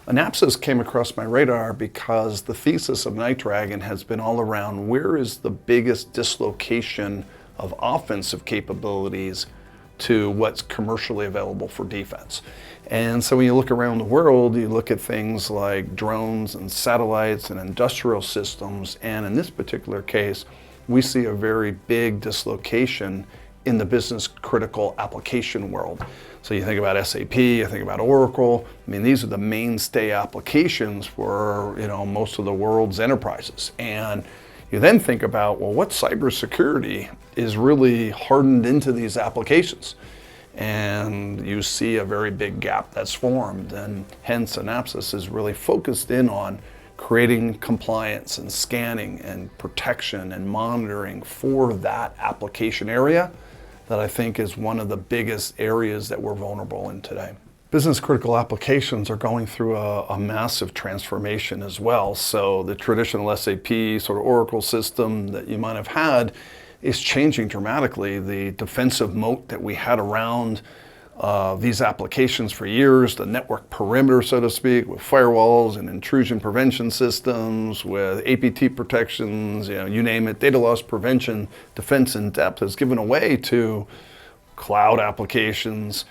Anapsys came across my radar because the thesis of Night Dragon has been all around where is the biggest dislocation of offensive capabilities to what's commercially available for defense. And so when you look around the world, you look at things like drones and satellites and industrial systems, and in this particular case, we see a very big dislocation in the business critical application world. So you think about SAP, you think about Oracle. I mean, these are the mainstay applications for most of the world's enterprises. And you then think about, well, what cybersecurity is really hardened into these applications? And you see a very big gap that's formed, and hence Anapsys is really focused in on creating compliance and scanning and protection and monitoring for that application area that I think is one of the biggest areas that we're vulnerable in today. Business critical applications are going through a massive transformation as well. So the traditional SAP sort of Oracle system that you might have had is changing dramatically. The defensive moat that we had around these applications for years, the network perimeter, so to speak, with firewalls and intrusion prevention systems, with APT protections, you name it, data loss prevention, defense in depth, has given away to cloud applications,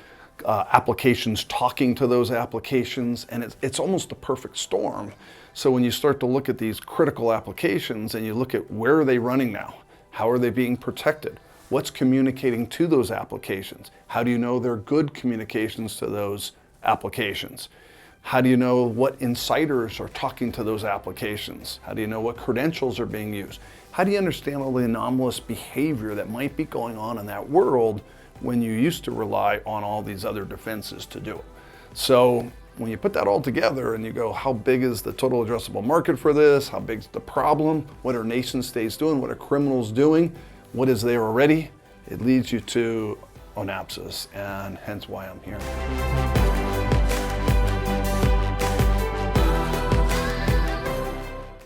applications talking to those applications, and it's almost a perfect storm. So when you start to look at these critical applications and you look at where are they running now, how are they being protected? What's communicating to those applications? How do you know they're good communications to those applications? How do you know what insiders are talking to those applications? How do you know what credentials are being used? How do you understand all the anomalous behavior that might be going on in that world when you used to rely on all these other defenses to do it? So when you put that all together and you go, how big is the total addressable market for this? How big is the problem? What are nation states doing? What are criminals doing? What is there already? It leads you to Anapsys, and hence why I'm here.